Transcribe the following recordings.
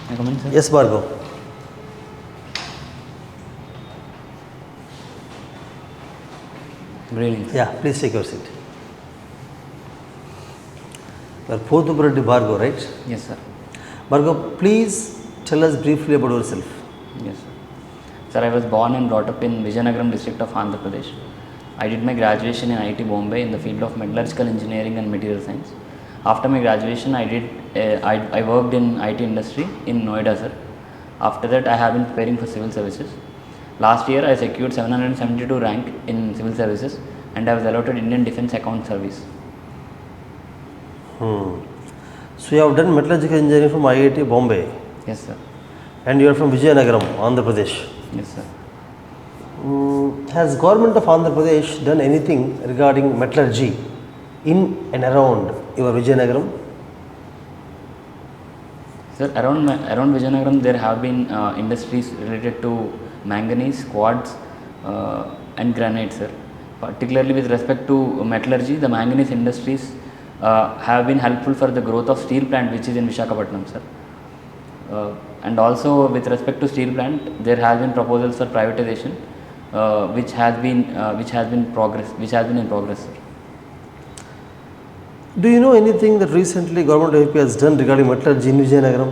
I come in, sir? Yes, Bhargav. Good evening, sir. Yeah, please take your seat. You are POTUPUREDDI Bhargav, right? Yes, sir. Bhargav, please tell us briefly about yourself. Yes, sir. Sir, I was born and brought up in Vijayawada district of Andhra Pradesh. I did my graduation in IIT Bombay in the field of metallurgical engineering and material science. After my graduation, I worked in IT industry in Noida, sir. After that, I have been preparing for civil services. Last year, I secured 772 rank in civil services and I was allotted Indian Defence Account Service. So you have done metallurgical engineering from IIT Bombay Yes, sir. and you are from Vijayanagram, Andhra Pradesh. Yes, sir. Has government of Andhra Pradesh done anything regarding metallurgy in and around your Vijayanagaram? Sir, around Vijayanagram there have been industries related to manganese, quartz and granite, sir. Particularly with respect to metallurgy, the manganese industries have been helpful for the growth of steel plant which is in Visakhapatnam, sir. And also with respect to steel plant, there has been proposals for privatization which has been in progress, sir. Do you know anything that recently government of AP has done regarding metallurgy in Vijayanagaram?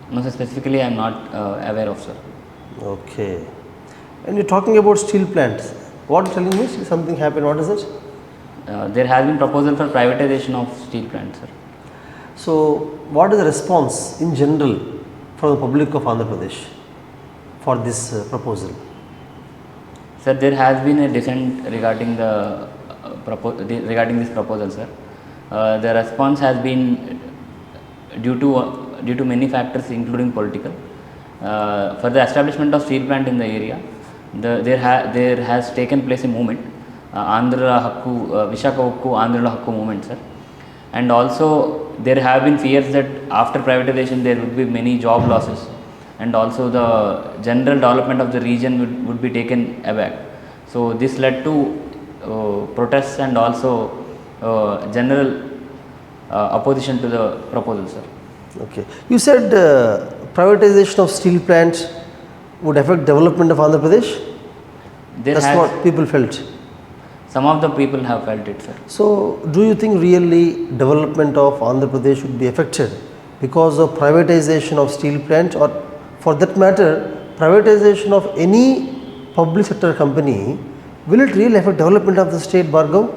No, sir, specifically I am not aware of, sir. Okay. And you're talking about steel plants. What you're telling me? Something happened. What is it? There has been proposal for privatization of steel plants, sir. So, what is the response in general from the public of Andhra Pradesh for this proposal? Sir, there has been a dissent regarding regarding this proposal, sir. The response has been due to many factors, including political. For the establishment of steel plant in the area, there has taken place a movement, Andhra Hakku, Vishaka Ukku Andhra Hakku movement, sir. And also there have been fears that after privatization there would be many job losses, and also the general development of the region would be taken aback. So this led to protests and also general opposition to the proposal, sir. Okay. You said privatization of steel plants would affect development of Andhra Pradesh? That's what people felt. Some of the people have felt it, sir. So, do you think really development of Andhra Pradesh would be affected because of privatization of steel plant, or for that matter privatization of any public sector company? Will it really affect development of the state, Bhargav?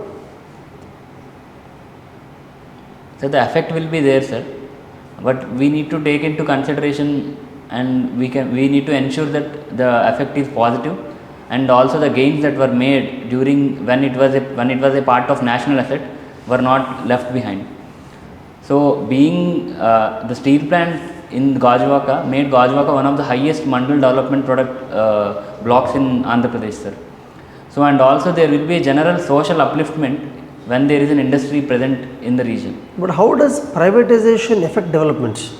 So the effect will be there, sir, but we need to take into consideration, and we need to ensure that the effect is positive, and also the gains that were made during when it was a part of national asset were not left behind. So being the steel plant in Gajwaka made Gajwaka one of the highest mandal development product blocks in Andhra Pradesh, sir. So and also there will be a general social upliftment when there is an industry present in the region. But how does privatization affect development?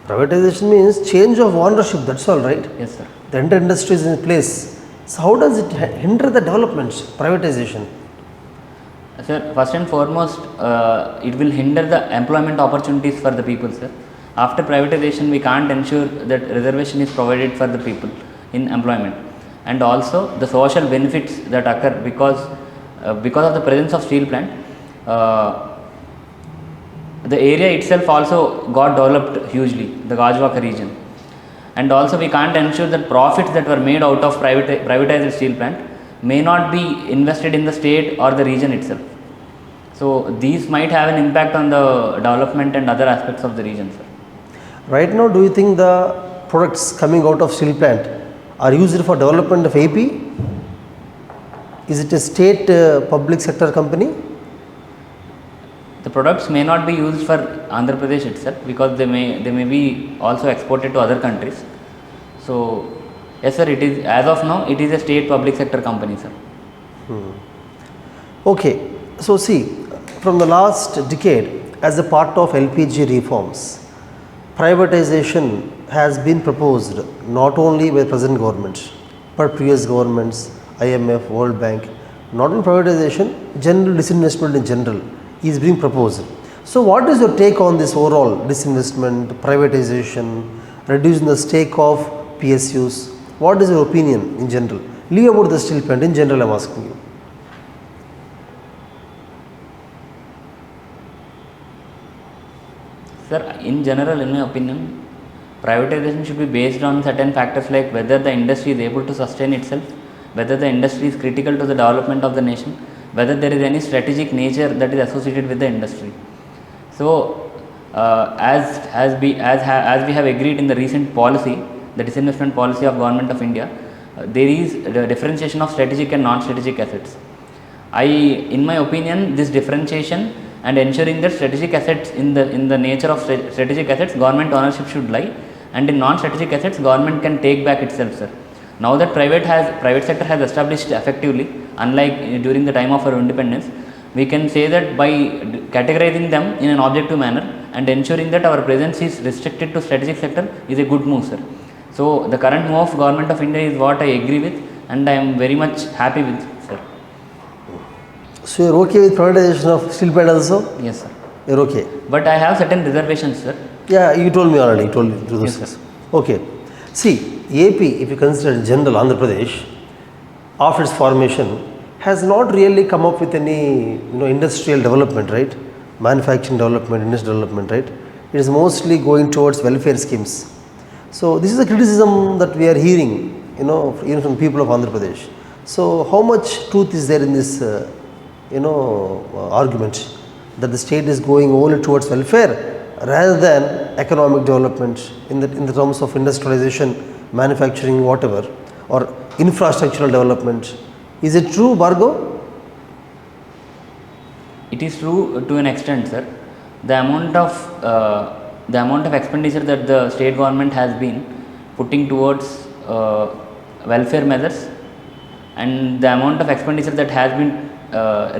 Privatization means change of ownership, that's all, right? Yes, sir. The entire industry is in place. So how does it hinder the development, privatization? Sir, first and foremost, it will hinder the employment opportunities for the people, sir. After privatization, we can't ensure that reservation is provided for the people in employment, and also the social benefits that occur because of the presence of steel plant. The area itself also got developed hugely, the Gajwaka region. And also we can't ensure that profits that were made out of privatized steel plant may not be invested in the state or the region itself. So these might have an impact on the development and other aspects of the region, sir. Right now, do you think the products coming out of steel plant are used for development of AP? Is it a state public sector company? The products may not be used for Andhra Pradesh itself because they may be also exported to other countries. So yes, sir, it is, as of now it is a state public sector company, sir. Okay, so see, from the last decade, as a part of LPG reforms, privatization has been proposed not only by present government but previous governments, IMF, World Bank. Not in privatization, general disinvestment in general is being proposed. So what is your take on this overall disinvestment, privatization, reducing the stake of PSUs? What is your opinion in general? Leave about the steel plant, in general I am asking you. Sir, in general, in my opinion, privatization should be based on certain factors like whether the industry is able to sustain itself, whether the industry is critical to the development of the nation, whether there is any strategic nature that is associated with the industry. So, as we have agreed in the recent policy, the disinvestment policy of Government of India, there is the differentiation of strategic and non-strategic assets. In my opinion, this differentiation and ensuring that strategic assets in the nature of strategic assets, government ownership should lie, and in non-strategic assets, government can take back itself, sir. Now that private sector has established effectively, unlike during the time of our independence, we can say that by categorizing them in an objective manner and ensuring that our presence is restricted to strategic sector is a good move, sir. So the current move of Government of India is what I agree with, and I am very much happy with, sir. So you are okay with privatization of steel plant also? Yes, sir. You are okay. But I have certain reservations, sir. Yeah, you told me already. You told me through this. Yes, sir. Okay. See, AP, if you consider in general Andhra Pradesh, after its formation, has not really come up with any industrial development, right? Manufacturing development, industrial development, right? It is mostly going towards welfare schemes. So this is a criticism that we are hearing, even from people of Andhra Pradesh. So how much truth is there in this, argument that the state is going only towards welfare rather than economic development in the terms of industrialization, manufacturing, whatever, or infrastructural development? Is it true, Bhargav? It is true to an extent, sir. The amount of expenditure that the state government has been putting towards welfare measures, and the amount of expenditure that has been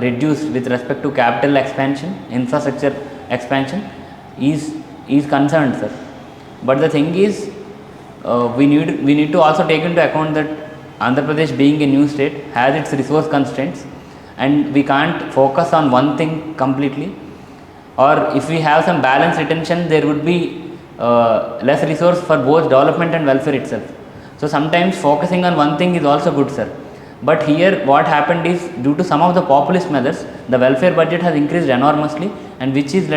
reduced with respect to capital expansion, infrastructure expansion is concerned, sir. But the thing is, we need to also take into account that Andhra Pradesh, being a new state, has its resource constraints, and we can't focus on one thing completely. Or if we have some balanced retention, there would be less resource for both development and welfare itself. So sometimes focusing on one thing is also good, sir. But here what happened is, due to some of the populist measures, the welfare budget has increased enormously, and which has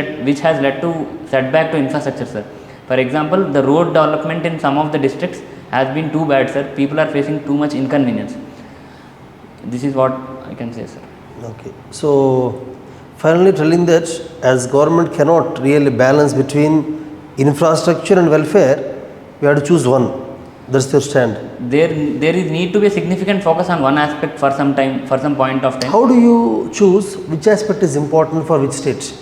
led to setback to infrastructure, sir. For example, the road development in some of the districts has been too bad, sir. People are facing too much inconvenience. This is what I can say, sir. Okay. So finally telling that as government cannot really balance between infrastructure and welfare, we have to choose one. That's your stand. There is need to be a significant focus on one aspect for some time, for some point of time. How do you choose which aspect is important for which state?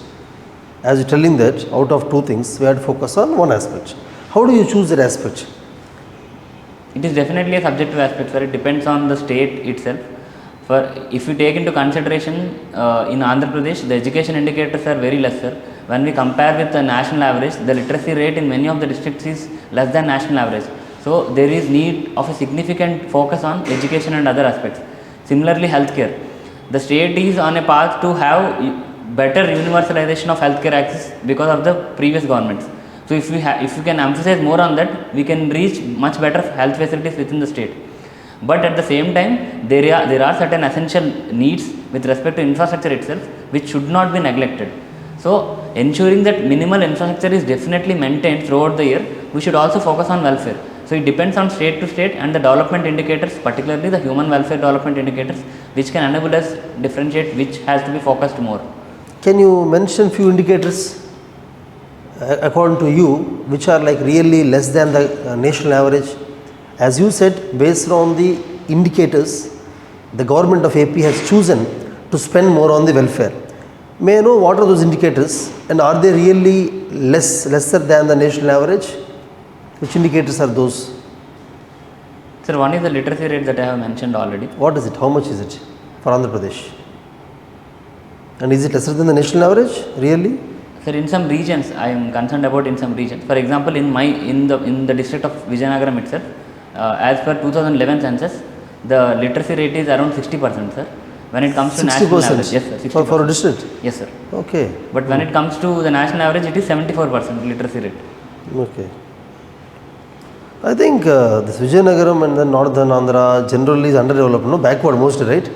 As you're telling that out of two things, we have to focus on one aspect. How do you choose that aspect? It is definitely a subjective aspect, sir. It depends on the state itself. If you take into consideration in Andhra Pradesh, the education indicators are very less, sir. When we compare with the national average, the literacy rate in many of the districts is less than national average. So there is need of a significant focus on education and other aspects. Similarly, healthcare. The state is on a path to have better universalization of healthcare access because of the previous governments. So if we can emphasize more on that, we can reach much better health facilities within the state. But at the same time, there are certain essential needs with respect to infrastructure itself, which should not be neglected. So ensuring that minimal infrastructure is definitely maintained throughout the year, we should also focus on welfare. So it depends on state to state and the development indicators, particularly the human welfare development indicators, which can enable us differentiate which has to be focused more. Can you mention few indicators according to you which are like really less than the national average? As you said, based on the indicators, the government of AP has chosen to spend more on the welfare. May I know what are those indicators, and are they really lesser than the national average? Which indicators are those? Sir, one is the literacy rate that I have mentioned already. What is it? How much is it for Andhra Pradesh? And is it lesser than the national average? Really? Sir, in some regions, I am concerned about in some regions. For example, in the district of Vijayawada itself, as per 2011 census, the literacy rate is around 60%, sir. When it comes to national average, yes sir, 60%. For a district? Yes sir. Okay. But when it comes to the national average, it is 74% literacy rate. Okay. I think this Vijayanagaram and then Northern Andhra generally is underdeveloped, no? Backward mostly, right?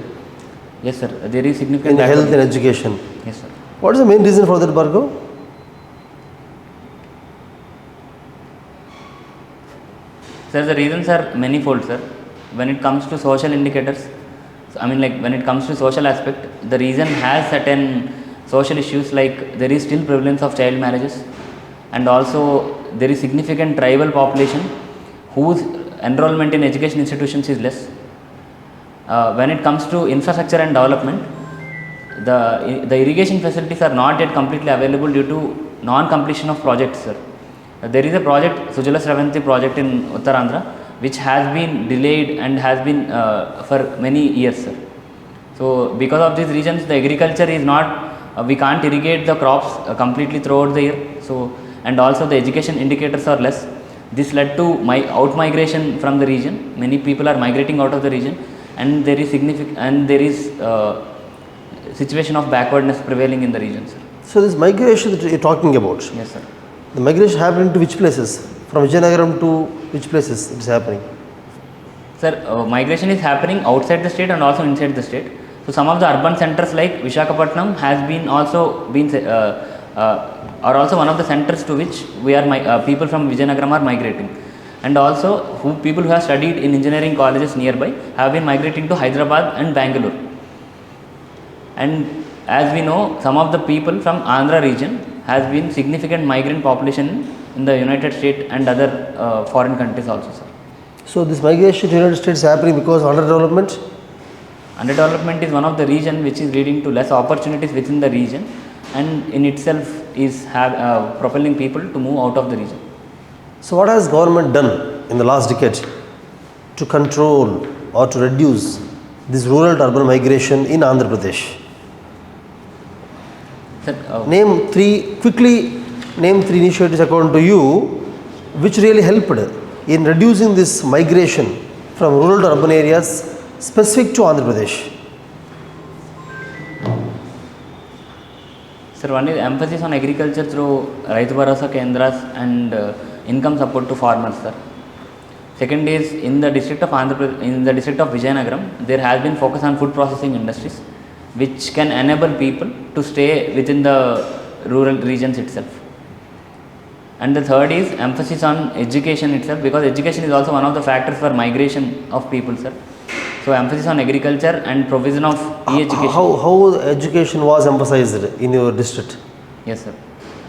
Yes sir, there is significant In health and education. Yes sir. What is the main reason for that, Bhargav? Sir, the reasons are manifold, sir. When it comes to social indicators, I mean like when it comes to social aspect, the region has certain social issues like there is still prevalence of child marriages, and also there is significant tribal population whose enrollment in education institutions is less. When it comes to infrastructure and development, the irrigation facilities are not yet completely available due to non-completion of projects, sir. There is a project, Sujala Sravanti project in Uttar Andhra, which has been delayed and has been for many years, sir. So because of these reasons, the agriculture is not, we can't irrigate the crops completely throughout the year. So, and also the education indicators are less. This led to out migration from the region. Many people are migrating out of the region, and there is situation of backwardness prevailing in the region, sir. So this migration that you are talking about, Yes sir. the migration happening to which places? From Vijayanagaram to which places it is happening? Sir, migration is happening outside the state and also inside the state. So some of the urban centers like Visakhapatnam has been also are also one of the centers to which we are people from Vijayanagaram are migrating, and also people who have studied in engineering colleges nearby have been migrating to Hyderabad and Bangalore. And as we know, some of the people from Andhra region has been significant migrant population in the United States and other foreign countries also, sir. So this migration to United States is happening because of underdevelopment? Underdevelopment is one of the reason which is leading to less opportunities within the region, and in itself is propelling people to move out of the region. So what has government done in the last decade to control or to reduce this rural to urban migration in Andhra Pradesh? Sir, name three initiatives according to you which really helped in reducing this migration from rural to urban areas specific to Andhra Pradesh. Sir, one is emphasis on agriculture through Raitu Bharosa Kendras and income support to farmers, sir. Second is in the district of Vijayanagaram, there has been focus on food processing industries, which can enable people to stay within the rural regions itself. And the third is emphasis on education itself, because education is also one of the factors for migration of people, sir. So emphasis on agriculture and provision of e-education. How education was emphasized in your district? Yes, sir.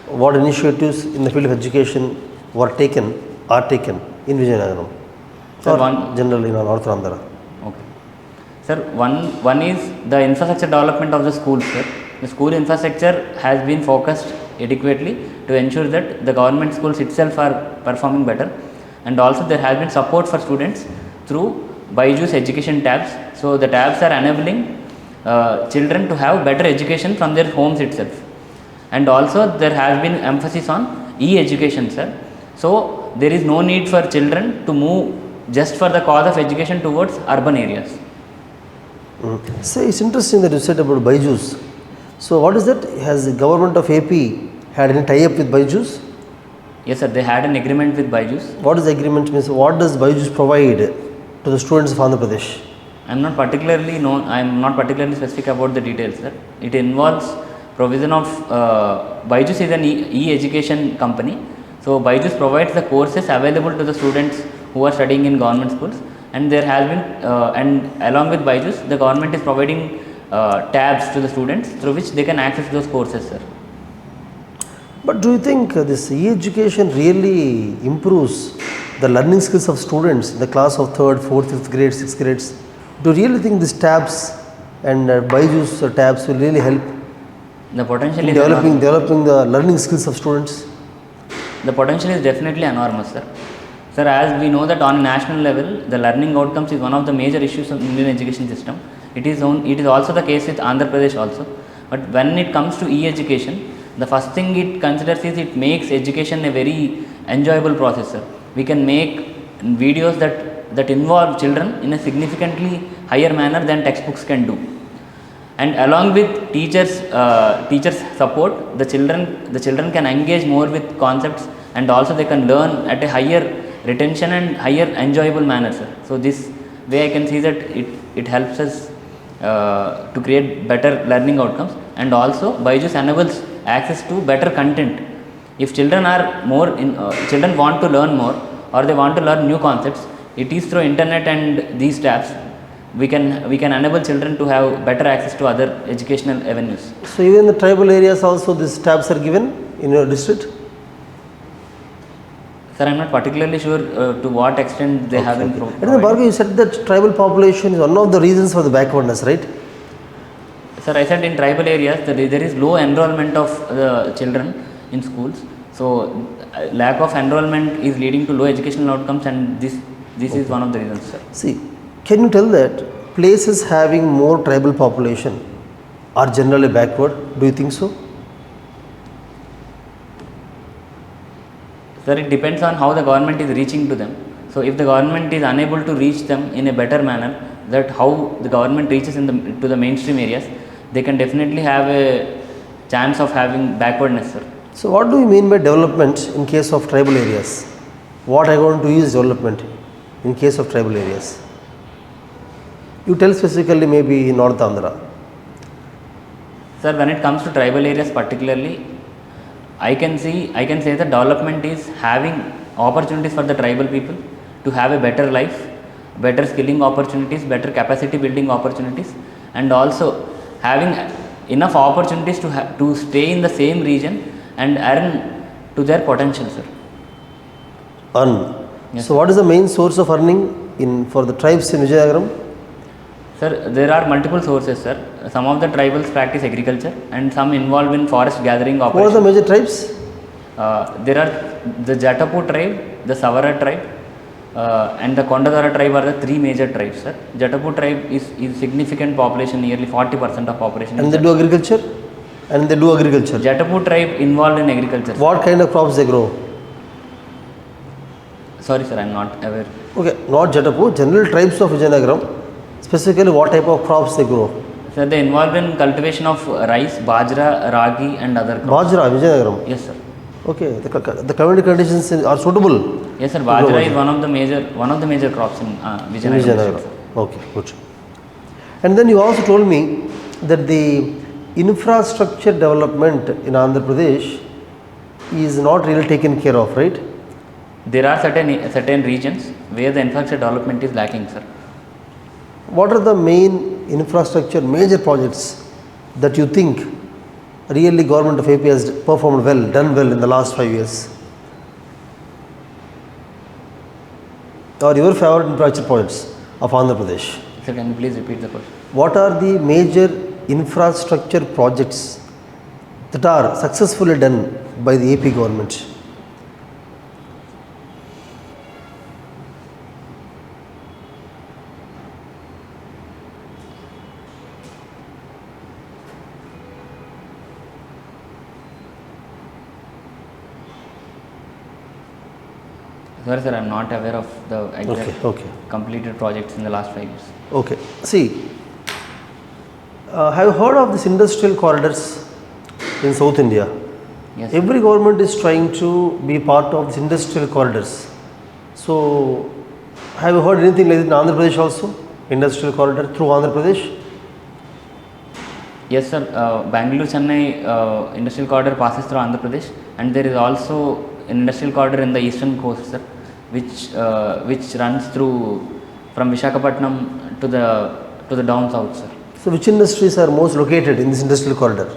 What initiatives in the field of education are taken in Vijayanagaram? Sir, or generally in North Andhra? Okay. Sir, one is the infrastructure development of the schools, sir. The school infrastructure has been focused adequately to ensure that the government schools itself are performing better, and also there has been support for students through BYJU'S education tabs. So the tabs are enabling children to have better education from their homes itself, and also there has been emphasis on e-education, sir. So there is no need for children to move just for the cause of education towards urban areas. So it's interesting that you said about BYJU'S. So what is that? Has the government of AP had any tie-up with BYJU'S? Yes, sir. They had an agreement with BYJU'S. What is the agreement means? What does BYJU'S provide to the students of Andhra Pradesh? I am not particularly specific about the details, sir. It involves provision of BYJU'S is an e-education company. So BYJU'S provides the courses available to the students who are studying in government schools, and there has been and along with BYJU'S, the government is providing tabs to the students through which they can access those courses, sir. But do you think this e-education really improves the learning skills of students in the class of 3rd, 4th, 5th grade, 6th grades? Do you really think these tabs and BYJU'S tabs will really help the potential in developing the learning skills of students? The potential is definitely enormous, sir. Sir, as we know that on a national level, the learning outcomes is one of the major issues of Indian education system. It is also the case with Andhra Pradesh also. But when it comes to e-education, the first thing it considers is it makes education a very enjoyable process, sir. We can make videos that involve children in a significantly higher manner than textbooks can do. and along with teachers support, the children can engage more with concepts, and also they can learn at a higher retention and higher enjoyable manner, sir. So this way I can see that it helps us to create better learning outcomes, and also Byju's enables access to better content. If children are children want to learn more, or they want to learn new concepts, it is through internet and these tabs we can enable children to have better access to other educational avenues. So even in the tribal areas also these tabs are given in your district? Sir, I am not particularly sure to what extent they have been provided. And then Bhargav, you said that tribal population is one of the reasons for the backwardness, right? Sir, I said in tribal areas there is low enrollment of the children in schools. So lack of enrollment is leading to low educational outcomes, and this is one of the reasons, sir. See, can you tell that places having more tribal population are generally backward? Do you think so? Sir, it depends on how the government is reaching to them. So if the government is unable to reach them in a better manner, that how the government reaches to the mainstream areas, they can definitely have a chance of having backwardness, sir. So what do you mean by development in case of tribal areas? What I want to use development in case of tribal areas? You tell specifically maybe in North Andhra. Sir, when it comes to tribal areas particularly, I can say that development is having opportunities for the tribal people to have a better life, better skilling opportunities, better capacity building opportunities, and also having enough opportunities to stay in the same region and earn to their potential, sir. Earn. Yes. So what is the main source of earning for the tribes in Vijayawada? Sir, there are multiple sources, sir. Some of the tribals practice agriculture, and some involved in forest gathering operations. What are the major tribes? There are the Jatapu tribe, the Savara tribe, and the Kondadara tribe are the three major tribes, sir. Jatapu tribe is significant population, nearly 40% of population. And they do agriculture? Jatapu tribe involved in agriculture. What kind of crops they grow? Sorry, sir, I am not aware. Okay, not Jatapu, general tribes of Vijayanagram. Specifically, what type of crops they grow? Sir, they involved in cultivation of rice, bajra, ragi, and other crops. Bajra, Vijayanagram. Yes, sir. Okay, the climate conditions are suitable. Yes, sir. Bajra is one of the major crops in Vijayanagram. Okay, good. And then you also told me that the infrastructure development in Andhra Pradesh is not really taken care of, right? There are certain regions where the infrastructure development is lacking, sir. What are the main infrastructure major projects that you think really government of AP has performed well, done well in the last 5 years? Or your favorite infrastructure projects of Andhra Pradesh? Sir, can you please repeat the question? What are the major infrastructure projects that are successfully done by the AP government? Sorry, sir, I am not aware of the exact completed projects in the last 5 years. Okay. See, have you heard of these industrial corridors in South India? Yes. Every government is trying to be part of these industrial corridors. So, have you heard anything like that in Andhra Pradesh also? Industrial corridor through Andhra Pradesh? Yes, sir. Bangalore-Chennai industrial corridor passes through Andhra Pradesh, and there is also an industrial corridor in the eastern coast, sir, which runs through from Visakhapatnam to the down south, sir. So, which industries are most located in this industrial corridor?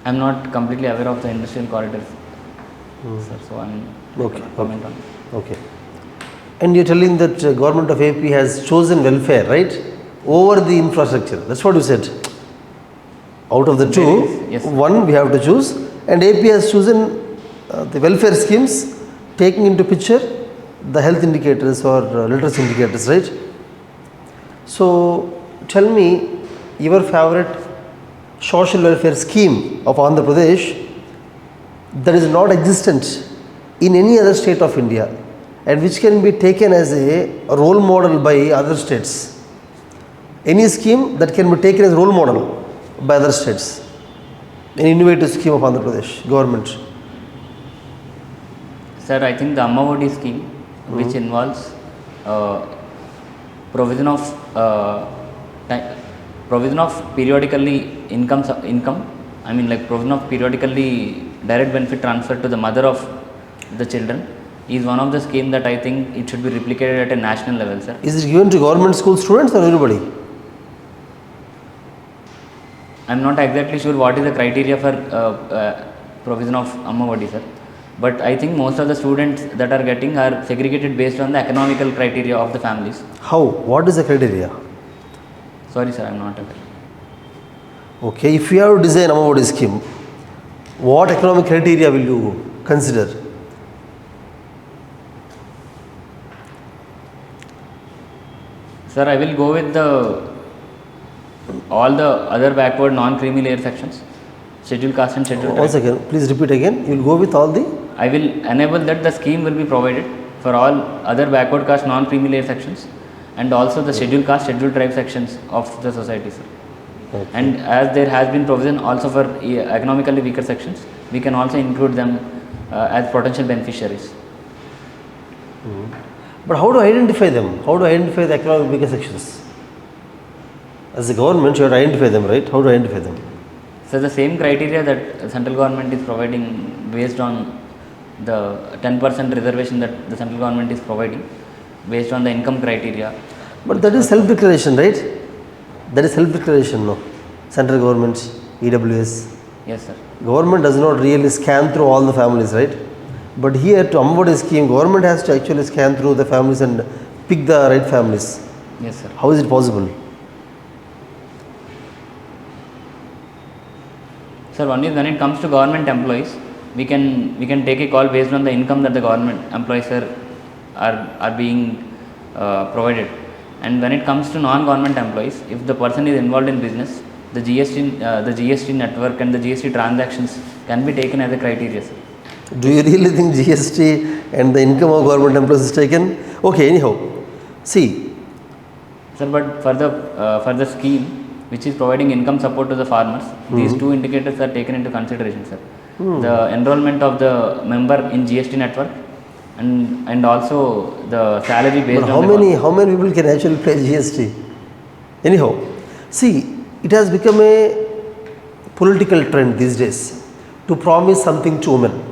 I am not completely aware of the industrial corridors, sir, so I am not comment on it. Okay. And you are telling that government of AP has chosen welfare, right, over the infrastructure. That's what you said. Out of the two, yes, one we have to choose, and AP has chosen the welfare schemes, taking into picture the health indicators or literacy indicators, right? So, tell me your favorite social welfare scheme of Andhra Pradesh that is not existent in any other state of India and which can be taken as a role model by other states. any scheme that can be taken as role model by other states, an innovative scheme of Andhra Pradesh government? Sir, I think the Amma Odi scheme, which involves provision of periodically income. I mean, like provision of periodically direct benefit transfer to the mother of the children is one of the scheme that I think it should be replicated at a national level, sir. Is it given to government school students or everybody? I am not exactly sure what is the criteria for provision of Amma Odi, sir. But I think most of the students that are getting are segregated based on the economical criteria of the families. How? What is the criteria? Sorry, sir, I am not aware. Okay, if you have to design Amma Odi scheme, what economic criteria will you consider? Sir, I will go with all the other backward non-creamy layer sections, scheduled caste and scheduled One tribe. second, please repeat again. You will go with all the. I will enable that the scheme will be provided for all other backward caste non-creamy layer sections and also the scheduled caste, scheduled tribe sections of the society, sir. Okay. And as there has been provision also for economically weaker sections, we can also include them as potential beneficiaries. But how to identify them? How to identify the economic weaker sections? As a government, you have to identify them, right? How to identify them? So the same criteria that central government is providing based on the 10% reservation that the central government is providing based on the income criteria. But that is self-declaration, right? That is self-declaration, no? Central government, EWS. Yes, sir. Government does not really scan through all the families, right? But here to Amma Odi scheme, government has to actually scan through the families and pick the right families. Yes, sir. How is it possible? Sir, one is when it comes to government employees, we can take a call based on the income that the government employees are being provided. And when it comes to non-government employees, if the person is involved in business, the GST network and the GST transactions can be taken as a criteria, sir. Do you really think GST and the income of government employees is taken? Okay, anyhow, see. Sir, but for the scheme which is providing income support to the farmers, these two indicators are taken into consideration, sir. The enrollment of the member in GST network and also the salary based But on how many people can actually pay GST? Anyhow, see, it has become a political trend these days to promise something to women.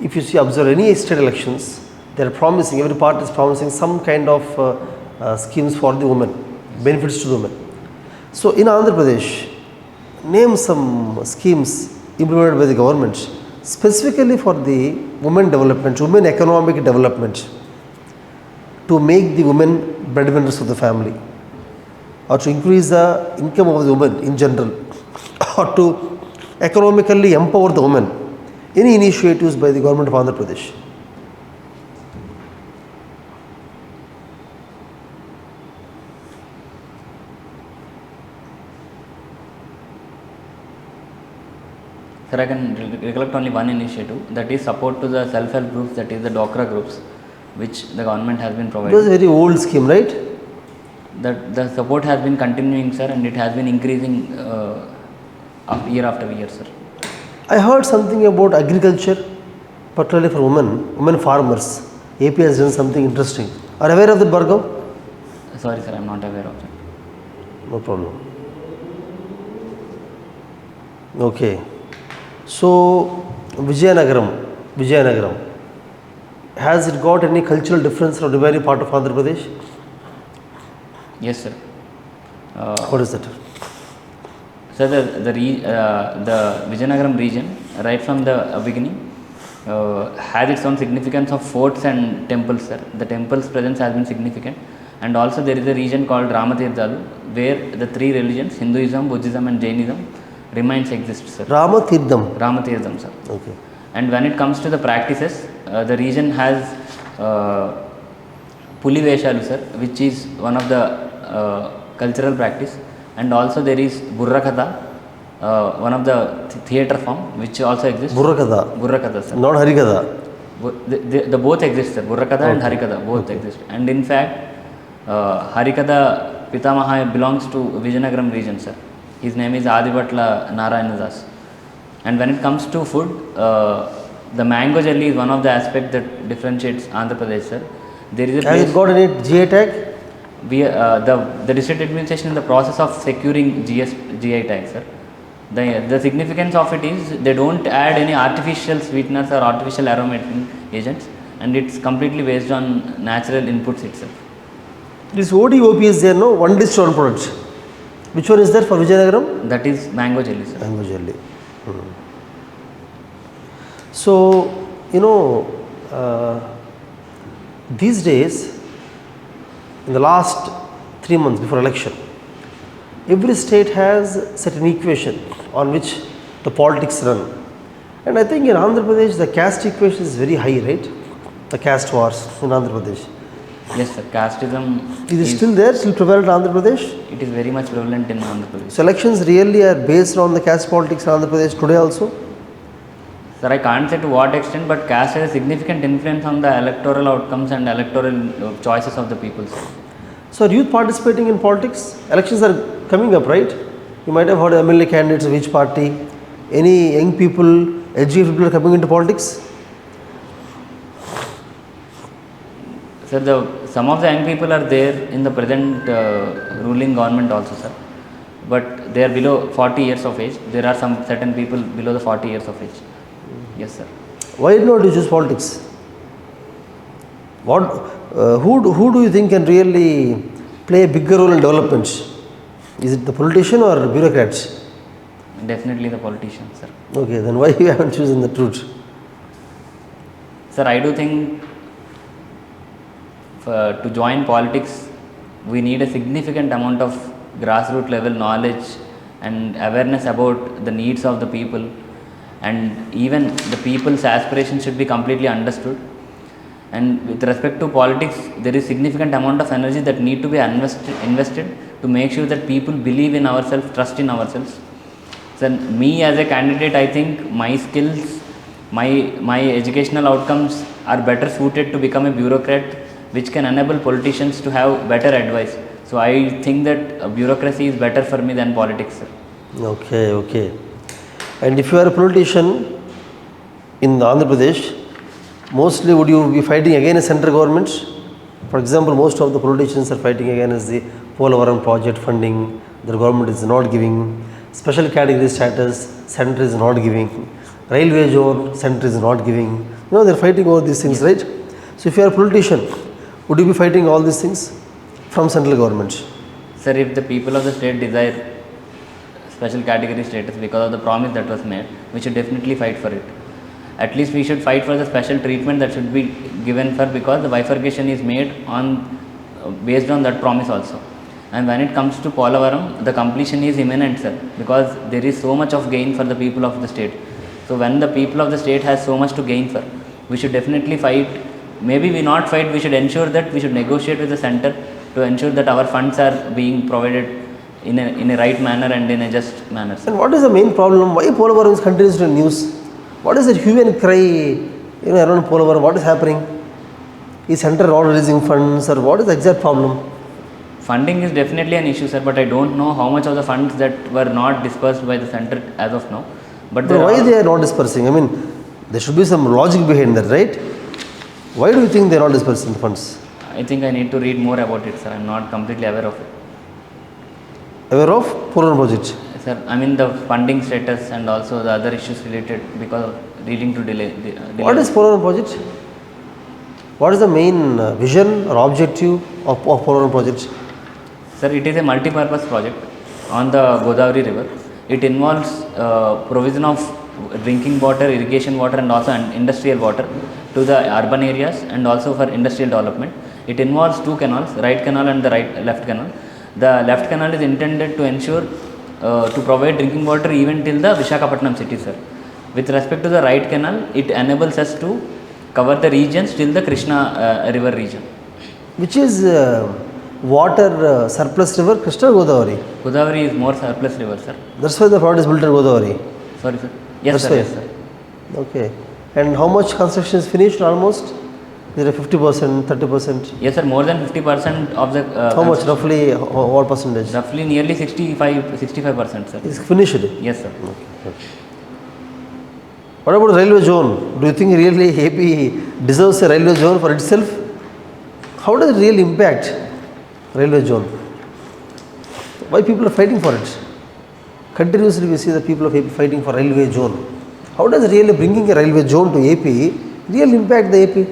If you see, observe any state elections, they are promising, every party is promising some kind of schemes for the women, benefits to the women. So in Andhra Pradesh, name some schemes implemented by the government specifically for the women development, women economic development, to make the women breadwinners of the family, or to increase the income of the women in general, or to economically empower the women. Any initiatives by the government of Andhra Pradesh? Sir, I can recollect only one initiative, that is support to the self-help groups, that is the DOCRA groups, which the government has been providing. It was a very old scheme, right? That the support has been continuing, sir, and it has been increasing year after year, sir. I heard something about agriculture, particularly for women farmers. AP has done something interesting. Are you aware of that, Bhargav? Sorry, sir, I am not aware of that. No problem. Okay. So, Vijayanagram, has it got any cultural difference from the very part of Andhra Pradesh? Yes, sir. What is that? So the Vijayanagram region, right from the beginning, has its own significance of forts and temples, sir. The temples presence has been significant, and also there is a region called Ramatirthalu, where the three religions, Hinduism, Buddhism and Jainism exist, sir. Ramatirtham, sir. Okay. And when it comes to the practices, the region has Puli Veshalu, sir, which is one of the cultural practice, and also there is Burrakatha, one of the theatre form which also exists. Burrakatha, sir. Not Harikatha. The both exist, sir. Burrakatha and Harikatha both exist. And in fact, Harikatha Pitamaha belongs to Vijayanagram region, sir. His name is Adibatla Narayanadas. And when it comes to food, the mango jelly is one of the aspects that differentiates Andhra Pradesh, sir. There is a place. Has it got any GI tag? The district administration in the process of securing GI tag, sir. The significance of it is they don't add any artificial sweeteners or artificial aromating agents, and it's completely based on natural inputs itself. This ODOP is there, no? One dish, one product. Which one is there for Vijayanagram? That is mango jelly, sir. Mango jelly. So, you know, these days, in the last 3 months before election, every state has certain equation on which the politics run. And I think in Andhra Pradesh, the caste equation is very high, right? The caste wars in Andhra Pradesh. Yes, sir. Casteism Is it still there, still prevalent in Andhra Pradesh? It is very much prevalent in Andhra Pradesh. So elections really are based on the caste politics in Andhra Pradesh today also? Sir, I can't say to what extent, but caste has a significant influence on the electoral outcomes and electoral choices of the people, sir. So are youth participating in politics? Elections are coming up, right? You might have heard MLA candidates of each party. Any young people, educated people are coming into politics? Sir, some of the young people are there in the present ruling government also, sir. But they are below 40 years of age. There are some certain people below the 40 years of age. Yes, sir. Why not you choose politics? Who do you think can really play a bigger role in development? Is it the politician or bureaucrats? Definitely the politicians, sir. Okay, then why you haven't chosen the truth? Sir, I do think to join politics, we need a significant amount of grassroots level knowledge and awareness about the needs of the people, and even the people's aspirations should be completely understood. And with respect to politics, there is significant amount of energy that need to be invested to make sure that people believe in ourselves, trust in ourselves. So me as a candidate, I think my skills, my educational outcomes are better suited to become a bureaucrat, which can enable politicians to have better advice. So I think that bureaucracy is better for me than politics, sir. Okay. And if you are a politician in Andhra Pradesh, mostly would you be fighting against central government? For example, most of the politicians are fighting against the Polavaram project funding, the government is not giving, special category status, center is not giving, railway zone, center is not giving. You know, they are fighting over these things, right? So if you are a politician, would you be fighting all these things from central government? Sir, if the people of the state desire special category status because of the promise that was made, we should definitely fight for it. At least we should fight for the special treatment that should be given for, because the bifurcation is made on based on that promise also. And when it comes to Polavaram, the completion is imminent, sir, because there is so much of gain for the people of the state. So when the people of the state has so much to gain for, we should definitely fight. Maybe we not fight, we should ensure that we should negotiate with the center to ensure that our funds are being provided in a right manner and in a just manner, sir. And what is the main problem? Why Polavaram is continuously in news? What is that hue and cry around Polavaram? What is happening? Is center not releasing funds, or what is the exact problem? Funding is definitely an issue, sir, but I don't know how much of the funds that were not dispersed by the center as of now. But why they are not dispersing? I mean, there should be some logic behind that, right? Why do you think they are not dispersing the funds? I think I need to read more about it, sir. I am not completely aware of it. Aware of Polavaram project? Sir, I mean the funding status and also the other issues related because of leading to delay. What is Polavaram project? What is the main vision or objective of Polavaram project? Sir, it is a multi-purpose project on the Godavari river. It involves provision of drinking water, irrigation water and also industrial water to the urban areas and also for industrial development. It involves two canals, right canal and the left canal. The left canal is intended to ensure to provide drinking water even till the Visakhapatnam city, sir. With respect to the right canal, it enables us to cover the regions till the Krishna river region. Which is water surplus river, Krishna or Godavari? Godavari is more surplus river, sir. That's why the project is built at Godavari? Sorry, sir. Yes, sir. Yes, sir. Okay. And how much construction is finished almost? Is it 50%, 30%? Yes, sir. More than 50% of the. How much roughly? What percentage? Roughly nearly 65%, sir. It's finished. Yes, sir. Okay. What about railway zone? Do you think really AP deserves a railway zone for itself? How does it really impact railway zone? Why people are fighting for it? Continuously we see the people of AP fighting for railway zone. How does really bringing a railway zone to AP really impact the AP?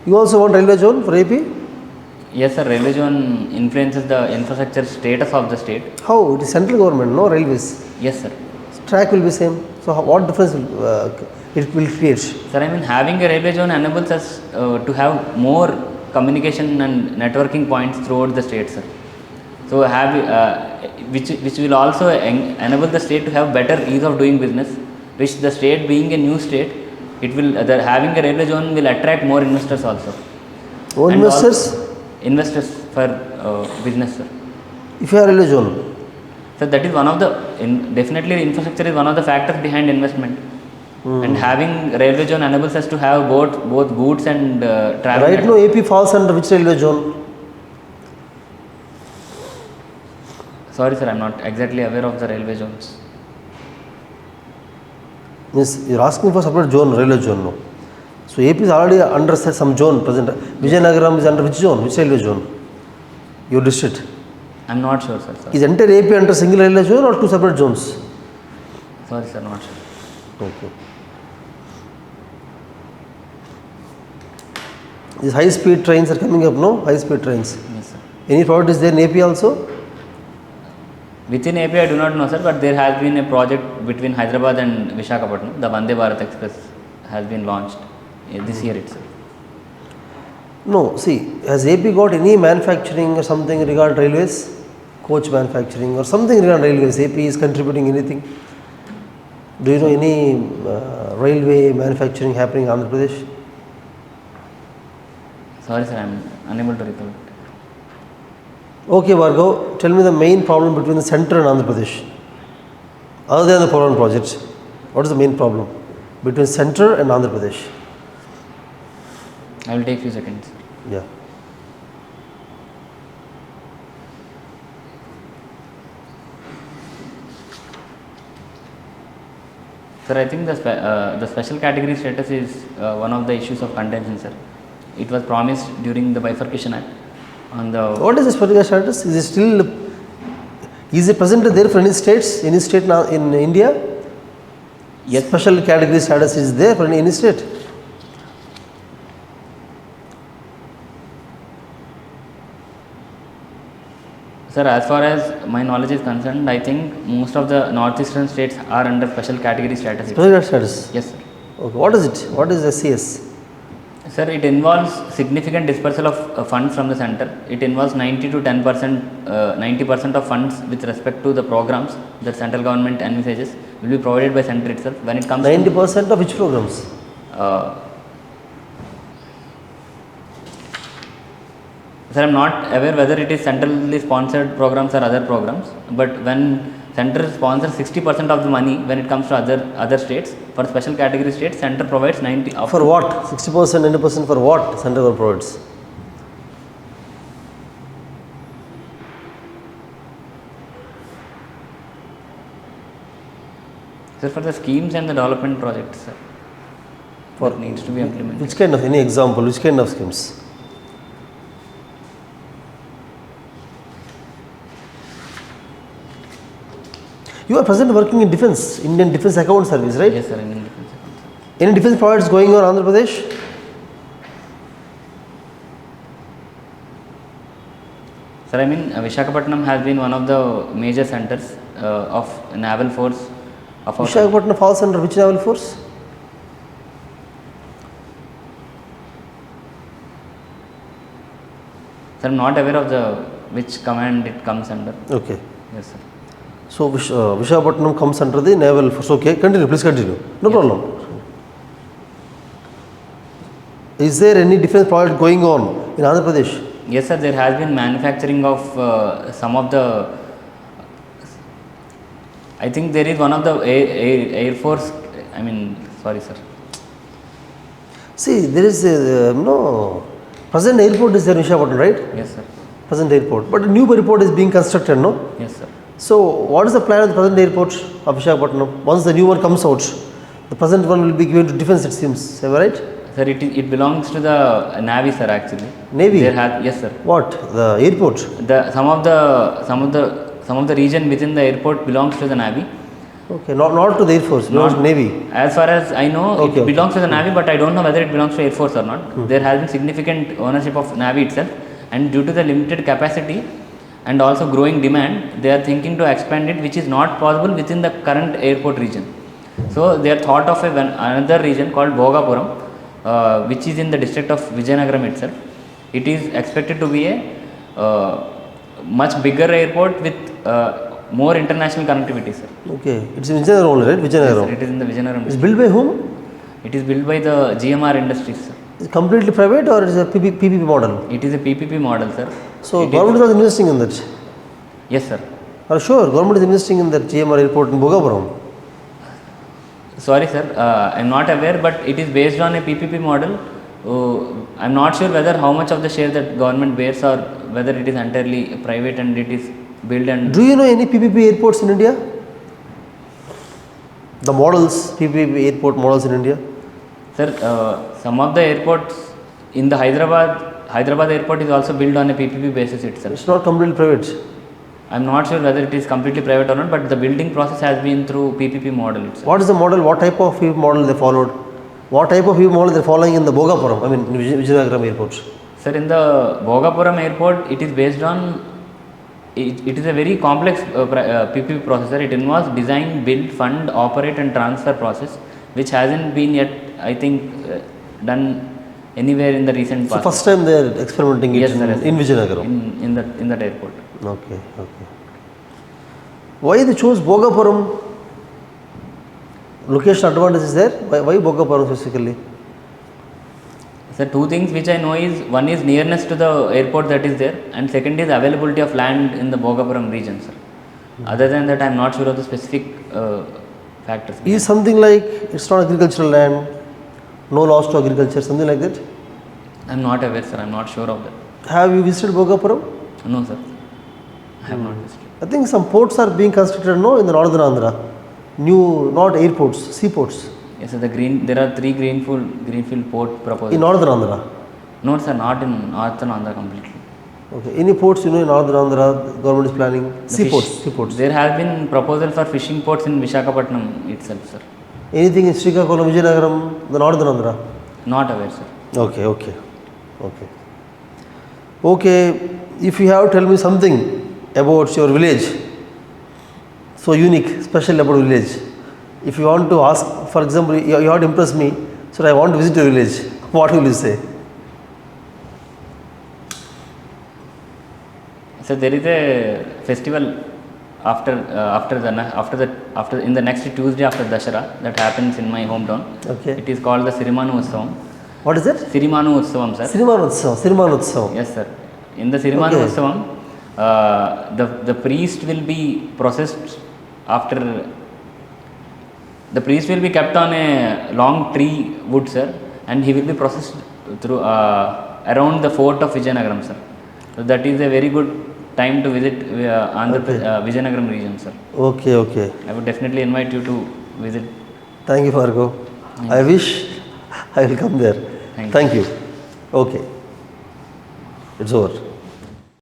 You also want railway zone for AP? Yes, sir. Railway zone influences the infrastructure status of the state. How? It is central government, no railways. Yes, sir. Track will be same. So what difference it will create? Sir, I mean having a railway zone enables us to have more communication and networking points throughout the state, sir. So which will also enable the state to have better ease of doing business. Which the state being a new state, it will having a railway zone will attract more investors also. More And investors? Investors for business, sir. If you have railway zone. So that is one of the definitely infrastructure is one of the factors behind investment. And having railway zone enables us to have both goods and travel. Right now AP falls under which railway zone? Sorry, sir, I am not exactly aware of the railway zones. Means you are asking for separate zone, railway zone, no. So AP is already under some zone present. Vijayanagaram is under which zone? Which railway zone? Your district? I am not sure, sir. Sorry. Is entire AP under single railway zone or two separate zones? Sorry, sir, not sure. Okay. These high speed trains are coming up, no? High speed trains. Yes, sir. Any product is there in AP also? Within AP, I do not know, sir, but there has been a project between Hyderabad and Visakhapatnam. The Vande Bharat Express has been launched this year itself. No, see, has AP got any manufacturing or something regarding railways? Coach manufacturing or something regarding railways? AP is contributing anything? Do you know any railway manufacturing happening in Andhra Pradesh? Sorry, sir, I am unable to recall. Okay, Bhargav, tell me the main problem between the center and Andhra Pradesh. Other than the Polavaram project, what is the main problem between center and Andhra Pradesh? I will take few seconds. Yeah. Sir, I think the special category status is one of the issues of contention, sir. It was promised during the Bifurcation Act. What is this particular status? Is it present there for any states, any state now in India? Yes. Special category status is there for any state? Sir, as far as my knowledge is concerned, I think most of the northeastern states are under special category status. Special status? Yes, sir. Okay. What is it? What is SCS? Sir, it involves significant dispersal of funds from the center. It involves 90 to 10%, 90% of funds with respect to the programs that central government envisages will be provided by center itself. When it comes 90% of which programs? Sir, I am not aware whether it is centrally sponsored programs or other programs, but when center sponsors 60% of the money when it comes to other states, for special category states, center provides 90%. For what? 60%, 90% for what center government provides? Sir, for the schemes and the development projects, sir, what needs to be implemented. Which kind of, any example, which kind of schemes? You are presently working in defense, Indian Defense Account Service, right? Yes, sir, Indian Defense Account Service. Any defense projects going on in Andhra Pradesh? Sir, I mean, Visakhapatnam has been one of the major centers of naval force. Visakhapatnam falls under which naval force? Sir, I am not aware of which command it comes under. Okay. Yes, sir. So Visakhapatnam comes under the naval force. Okay, continue, please continue. No problem. Is there any defense project going on in Andhra Pradesh? Yes, sir, there has been manufacturing of some of the, I think there is one of the Air Force, I mean, sorry, sir. See, there is a, present airport is there in Visakhapatnam, right? Yes, sir. Present airport. But a new airport is being constructed, no? Yes, sir. So, what is the plan of the present airport of Visakhapatnam? Once the new one comes out, the present one will be given to defense, it seems. Am I right? Sir, it belongs to the Navy, sir. Actually. Navy. Yes, sir. What? The airport? Some of the region within the airport belongs to the Navy. Okay, not to the Air Force, belongs to Navy. As far as I know, Okay, it belongs to the Navy, but I don't know whether it belongs to Air Force or not. There has been significant ownership of Navy itself, and due to the limited capacity and also growing demand, they are thinking to expand it, which is not possible within the current airport region. So they are thought of another region called Bhogapuram, which is in the district of Vijayanagaram itself. It is expected to be a much bigger airport with more international connectivity, sir. Okay, it's in Vijayanagaram only, right? Vijayanagaram. Yes, sir, it is in the Vijayanagaram. It's built by whom? It is built by the GMR Industries, sir. Is it completely private or is it a PPP model? It is a PPP model, sir. So government is investing in that? Yes, sir. Are you sure? Government is investing in that GMR airport in Bhogapuram? Sorry, sir. I am not aware, but it is based on a PPP model. I am not sure whether how much of the share that government bears or whether it is entirely private and it is built and... Do you know any PPP airports in India? The models, PPP airport models in India? Sir, some of the airports in the Hyderabad airport is also built on a PPP basis itself. It's not completely private. I am not sure whether it is completely private or not, but the building process has been through PPP model itself. What is the model? What type of PPP model they followed? What type of PPP model they are following in the Bhogapuram, I mean Vijayanagaram airport? Sir, in the Bhogapuram airport, it is based on... It is a very complex PPP processor. It involves design, build, fund, operate and transfer process, which hasn't been yet, I think, done anywhere in the recent past. So first time they are experimenting it in Vijayanagaram? In that airport. Okay. Why they chose Bhogapuram? Location advantage is there? Why Bhogapuram specifically? Sir, two things which I know is, one is nearness to the airport that is there, and second is availability of land in the Bhogapuram region, sir. Other than that, I am not sure of the specific factors. Is something like it's not agricultural land, no loss to agriculture, something like that? I am not aware, sir. I am not sure of that. Have you visited Bhogapuram? No, sir. I have not visited. I think some ports are being constructed now in the northern Andhra. New, not airports, seaports. Yes, sir. There are 3 greenfield port proposals. In northern Andhra? No, sir. Not in northern Andhra completely. Okay. Any ports in northern Andhra government is planning? Seaports. There has been proposal for fishing ports in Visakhapatnam itself, sir. Anything in Srikakulam, Vijayanagaram, the northern Andhra? Not aware, sir. Okay. If you have to tell me something about your village, so unique, special about village. If you want to ask, for example, you have to impress me, so I want to visit your village. What will you say? So there is a festival in the next Tuesday after Dashara that happens in my hometown. Okay. It is called the Sirimanu Utsavam. What is it? Sirimanu Utsavam, sir. Sirimanu Utsavam. Yes, sir. In the Sirimanu Utsavam, the priest will be processed after. The priest will be kept on a long tree wood, sir, and he will be processed through around the fort of Vijayanagaram, sir. So that is a very good time to visit Vijayanagaram region, sir. Okay. I would definitely invite you to visit. Thank you, Bhargav. I wish I will come there. Thank you. Thank you. Okay. It's over.